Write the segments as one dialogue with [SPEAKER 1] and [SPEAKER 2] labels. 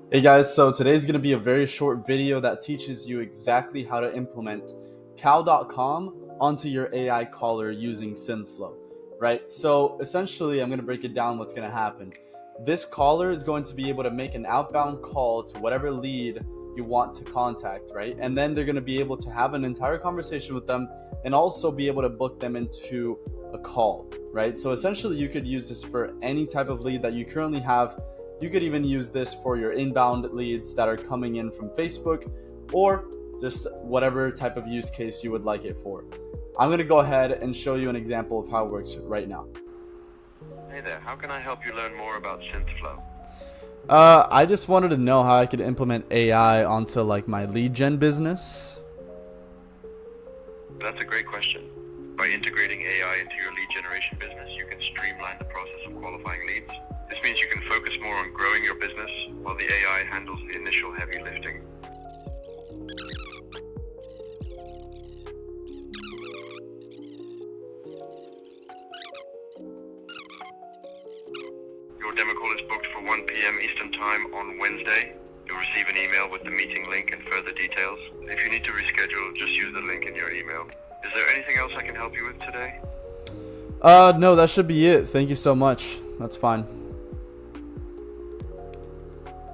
[SPEAKER 1] Hey guys, so today's going to be a very short video that teaches you exactly how to implement cow.com onto your AI caller using Synthflow, right? So essentially, I'm going to break it down what's going to happen. This caller is going to be able to make an outbound call to whatever lead you want to contact, right? And then they're going to be able to have an entire conversation with them and also be able to book them into a call, right? So essentially, you could use this for any type of lead that you currently have. You could even use this for your inbound leads that are coming in from Facebook or just whatever type of use case you would like it for. I'm going to go ahead and show you an example of how it works right now.
[SPEAKER 2] Hey there, how can I help you learn more about Synthflow?
[SPEAKER 1] I just wanted to know how I could implement AI onto like my lead gen business.
[SPEAKER 2] That's a great question. By integrating AI into your lead generation business, you can streamline the process of qualifying leads. This means you can focus more on growing your business while the AI handles the initial heavy lifting. Your demo call is booked for 1 p.m. Eastern Time on Wednesday. You'll receive an email with the meeting link and further details. If you need to reschedule, just use the link in your email. Is there anything else I can help you with today?
[SPEAKER 1] No, that should be it. Thank you so much. That's fine.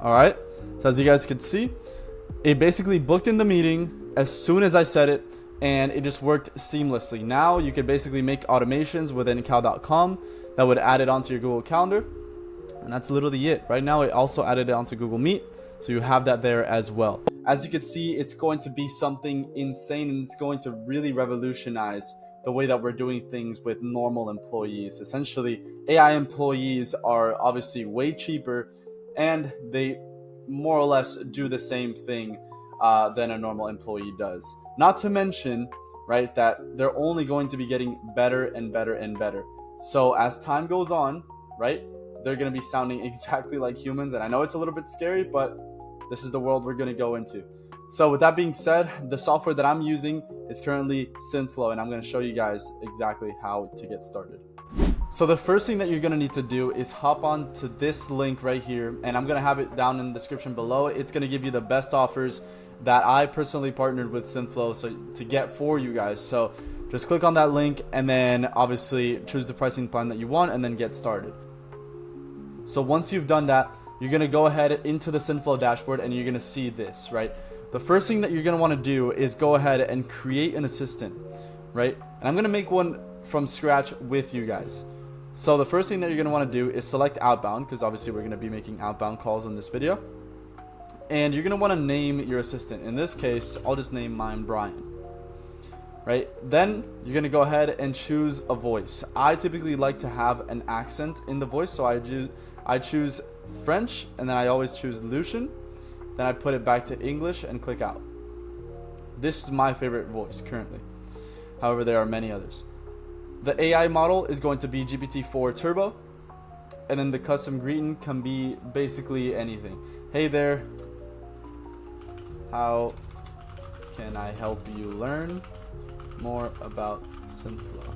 [SPEAKER 1] Alright, so as you guys could see, it basically booked in the meeting as soon as I said it, and it just worked seamlessly. Now you could basically make automations within cow.com that would add it onto your Google Calendar, and that's literally it. Right now it also added it onto Google Meet, so you have that there as well. As you can see, it's going to be something insane, and it's going to really revolutionize the way that we're doing things with normal employees. Essentially, AI employees are obviously way cheaper, and they more or less do the same thing than a normal employee does. Not to mention, right, that they're only going to be getting better and better and better. So as time goes on, right, they're going to be sounding exactly like humans. And I know it's a little bit scary, but this is the world we're going to go into. So with that being said, the software that I'm using is currently Synthflow, and I'm going to show you guys exactly how to get started. So the first thing that you're going to need to do is hop on to this link right here, and I'm going to have it down in the description below. It's going to give you the best offers that I personally partnered with Synthflow to get for you guys. So just click on that link and then obviously choose the pricing plan that you want and then get started. So once you've done that, you're going to go ahead into the Synthflow dashboard and you're going to see this, right? The first thing that you're going to want to do is go ahead and create an assistant, right? And I'm going to make one from scratch with you guys. So the first thing that you're going to want to do is select outbound, because obviously we're going to be making outbound calls in this video. And you're going to want to name your assistant. In this case, I'll just name mine Brian. Right? Then you're going to go ahead and choose a voice. I typically like to have an accent in the voice, so I choose French, and then I always choose Lucian. Then I put it back to English and click out. This is my favorite voice currently. However, there are many others. The AI model is going to be GPT-4 Turbo, and then the custom greeting can be basically anything. Hey there, how can I help you learn more about Synthflow?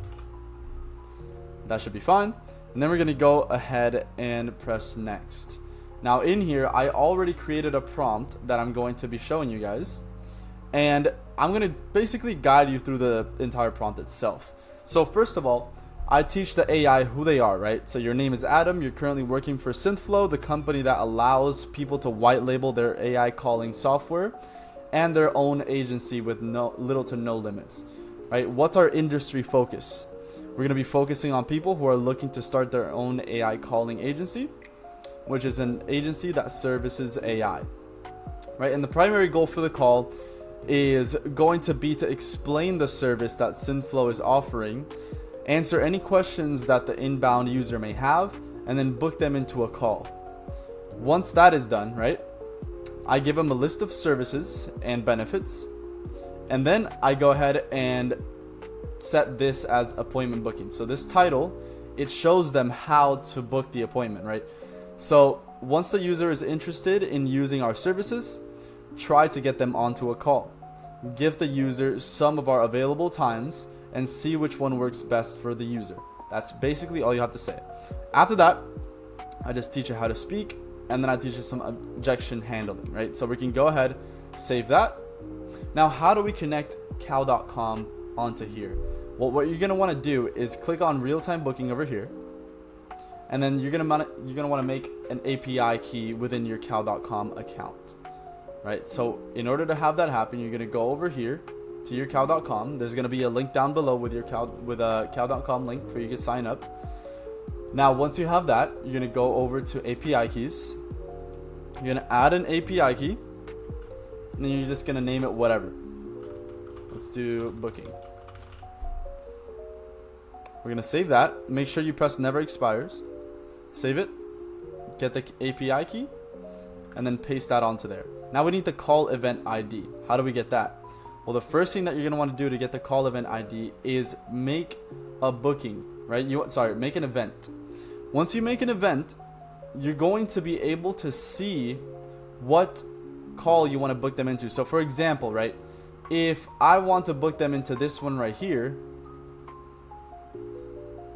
[SPEAKER 1] That should be fine. And then we're going to go ahead and press next. Now in here, I already created a prompt that I'm going to be showing you guys, and I'm going to basically guide you through the entire prompt itself. So first of all, I teach the AI who they are, right? So your name is Adam, you're currently working for Synthflow, the company that allows people to white label their AI calling software and their own agency with little to no limits, right? What's our industry focus? We're going to be focusing on people who are looking to start their own AI calling agency, which is an agency that services AI, right? And the primary goal for the call is going to be to explain the service that Synthflow is offering, answer any questions that the inbound user may have, and then book them into a call. Once that is done, right, I give them a list of services and benefits, and then I go ahead and set this as appointment booking. So this title, it shows them how to book the appointment, right? So once the user is interested in using our services, try to get them onto a call. Give the user some of our available times and see which one works best for the user. That's basically all you have to say. After that, I just teach you how to speak, and then I teach you some objection handling, right? So we can go ahead, save that. Now, how do we connect cal.com onto here? Well, what you're gonna want to do is click on real-time booking over here, and then you're gonna want to make an API key within your cal.com account, right? So in order to have that happen, you're gonna go over here to your cal.com. There's gonna be a link down below with a cal.com link for you to sign up. Now, once you have that, you're gonna go over to API keys. You're gonna add an API key, and then you're just gonna name it whatever. Let's do booking. We're gonna save that. Make sure you press never expires. Save it. Get the API key, and then paste that onto there. Now we need the call event ID. How do we get that? Well, the first thing that you're gonna want to do to get the call event ID is make a booking, right? Make an event. Once you make an event, you're going to be able to see what call you want to book them into. So for example, right, if I want to book them into this one right here,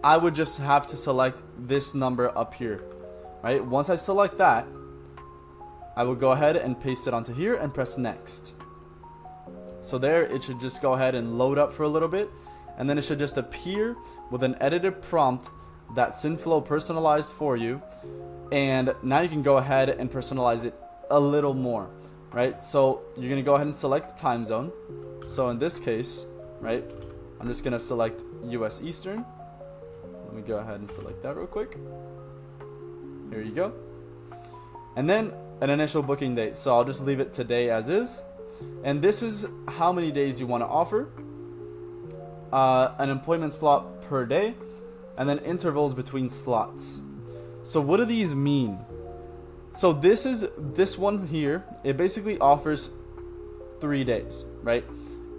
[SPEAKER 1] I would just have to select this number up here, right? Once I select that, I will go ahead and paste it onto here and press next. So there, it should just go ahead and load up for a little bit, and then it should just appear with an edited prompt that Synthflow personalized for you. And now you can go ahead and personalize it a little more, right? So you're gonna go ahead and select the time zone. So in this case, right, I'm just gonna select US Eastern. Let me go ahead and select that real quick. Here you go. And then an initial booking date. So I'll just leave it today as is. And this is how many days you want to offer. An appointment slot per day, and then intervals between slots. So what do these mean? So this one here, it basically offers 3 days, right?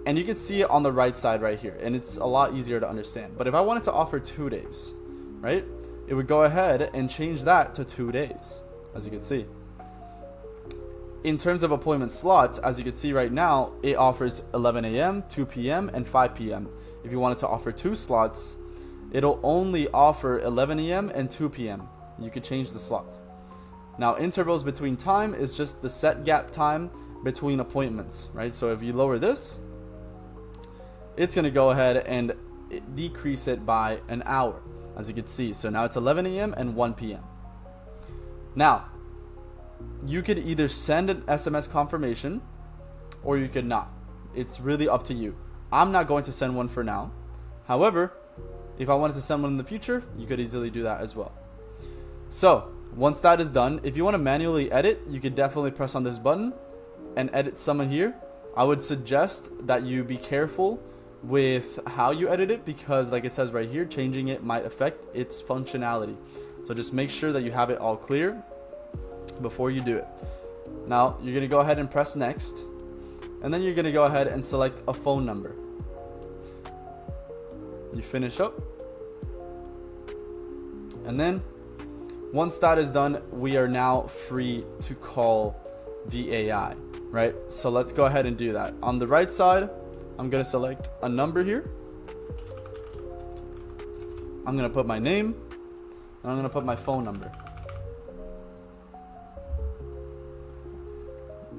[SPEAKER 1] And you can see it on the right side right here, and it's a lot easier to understand. But if I wanted to offer 2 days, right, it would go ahead and change that to 2 days, as you can see. In terms of appointment slots, as you can see right now, it offers 11 a.m., 2 p.m., and 5 p.m. If you wanted to offer 2 slots, it'll only offer 11 a.m. and 2 p.m. You could change the slots. Now, intervals between time is just the set gap time between appointments, right? So if you lower this, it's going to go ahead and decrease it by an hour, as you can see. So now it's 11 a.m. and 1 p.m. Now, you could either send an SMS confirmation or you could not. It's really up to you. I'm not going to send one for now. However, if I wanted to send one in the future, you could easily do that as well. So once that is done, if you want to manually edit, you could definitely press on this button and edit someone here. I would suggest that you be careful with how you edit it, because like it says right here, changing it might affect its functionality. So just make sure that you have it all clear before you do it. Now you're gonna go ahead and press next, and then you're gonna go ahead and select a phone number. You finish up, and then once that is done, we are now free to call the AI, right? So let's go ahead and do that. On the right side, I'm gonna select a number here. I'm gonna put my name, and I'm gonna put my phone number.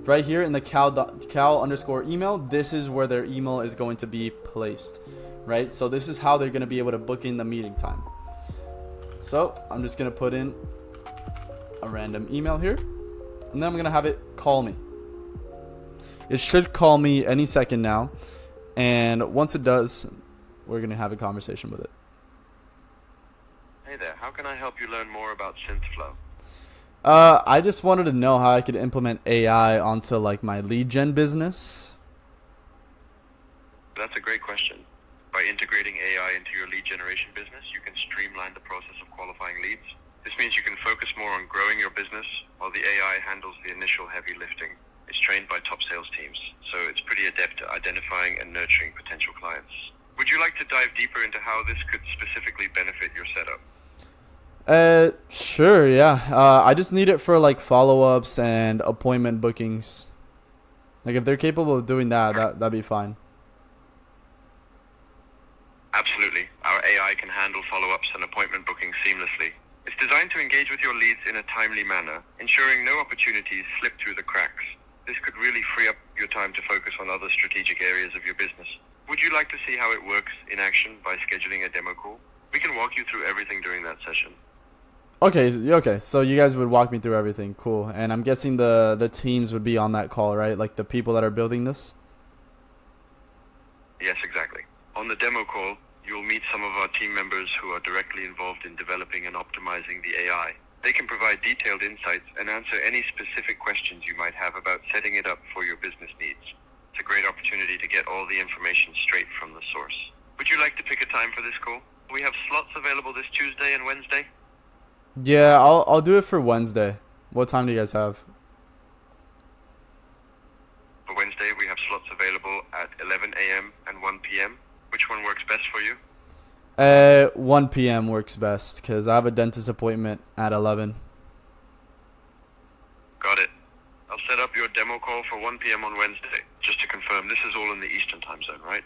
[SPEAKER 1] Right here in the cal_email, this is where their email is going to be placed, right? So this is how they're going to be able to book in the meeting time. So I'm just going to put in a random email here, and then I'm going to have it call me. It should call me any second now, and once it does, we're going to have a conversation with it.
[SPEAKER 2] Hey there, how can I help you learn more about Synthflow?
[SPEAKER 1] I just wanted to know how I could implement AI onto like my lead gen business.
[SPEAKER 2] That's a great question. By integrating AI into your lead generation business, you can streamline the process of qualifying leads. This means you can focus more on growing your business while the AI handles the initial heavy lifting. It's trained by top sales teams, so it's pretty adept at identifying and nurturing potential clients. Would you like to dive deeper into how this could specifically benefit your setup?
[SPEAKER 1] Sure, yeah. I just need it for like follow-ups and appointment bookings. Like if they're capable of doing that'd be fine.
[SPEAKER 2] Absolutely. Our AI can handle follow-ups and appointment bookings seamlessly. Is designed to engage with your leads in a timely manner, ensuring no opportunities slip through the cracks. This could really free up your time to focus on other strategic areas of your business. Would you like to see how it works in action by scheduling a demo call? We can walk you through everything during that session.
[SPEAKER 1] Okay. So you guys would walk me through everything. Cool. And I'm guessing the teams would be on that call, right? Like the people that are building this?
[SPEAKER 2] Yes, exactly. On the demo call, you'll meet some of our team members who are directly involved in developing and optimizing the AI. They can provide detailed insights and answer any specific questions you might have about setting it up for your business needs. It's a great opportunity to get all the information straight from the source. Would you like to pick a time for this call? We have slots available this Tuesday and Wednesday.
[SPEAKER 1] Yeah, I'll do it for Wednesday. What time do you guys have?
[SPEAKER 2] For Wednesday, we have slots available at 11 a.m. and 1 p.m. Which one works best for you?
[SPEAKER 1] 1 p.m. works best because I have a dentist appointment at 11.
[SPEAKER 2] Got it. I'll set up your demo call for 1 p.m. on Wednesday. Just to confirm, this is all in the Eastern time zone, right?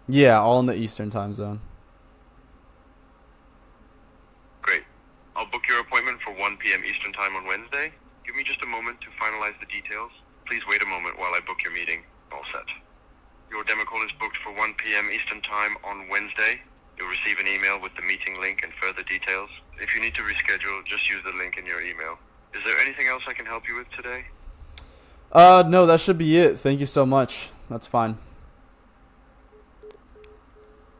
[SPEAKER 1] Yeah, all in the Eastern time zone.
[SPEAKER 2] Great. I'll book your appointment for 1 p.m. Eastern time on Wednesday. Give me just a moment to finalize the details. Please wait a moment while I book your meeting. All set. Your demo call is booked for 1 p.m. Eastern time on Wednesday. You'll receive an email with the meeting link and further details. If you need to reschedule, just use the link in your email. Is there anything else I can help you with today?
[SPEAKER 1] No, that should be it. Thank you so much. That's fine.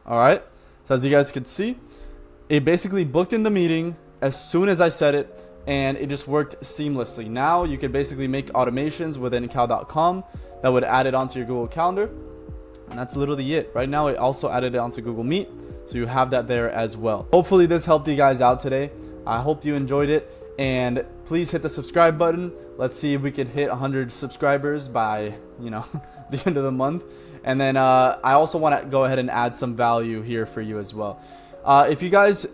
[SPEAKER 1] Alright. So as you guys could see, it basically booked in the meeting as soon as I said it, and it just worked seamlessly. Now you can basically make automations within cal.com that would add it onto your Google Calendar. And that's literally it. Right now, it also added it onto Google Meet, so you have that there as well. Hopefully this helped you guys out today. I hope you enjoyed it, and please hit the subscribe button. Let's see if we can hit 100 subscribers by, the end of the month. And then I also want to go ahead and add some value here for you as well. If you guys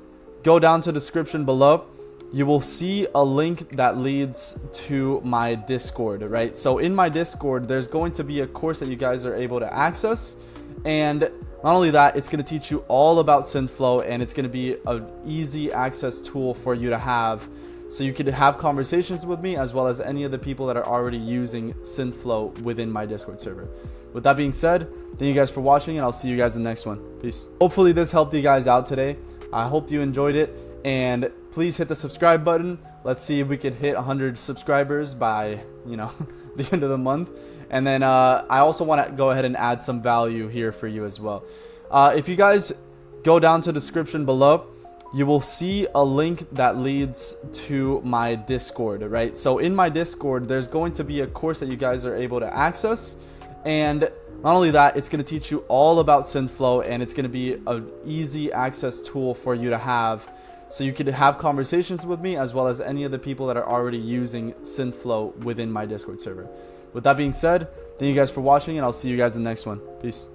[SPEAKER 1] go down to the description below, you will see a link that leads to my Discord, right? So in my Discord, there's going to be a course that you guys are able to access. And not only that, it's going to teach you all about Synthflow, and it's going to be an easy access tool for you to have. So you could have conversations with me as well as any of the people that are already using Synthflow within my Discord server. With that being said, thank you guys for watching, and I'll see you guys in the next one. Peace. Hopefully this helped you guys out today. I hope you enjoyed it, and please hit the subscribe button. Let's see if we could hit 100 subscribers by, the end of the month. And then I also want to go ahead and add some value here for you as well. If you guys go down to the description below, you will see a link that leads to my Discord, right? So in my Discord, there's going to be a course that you guys are able to access. And not only that, it's going to teach you all about Synthflow, and it's going to be an easy access tool for you to have. So you could have conversations with me as well as any of the people that are already using Synthflow within my Discord server. With that being said, thank you guys for watching, and I'll see you guys in the next one. Peace.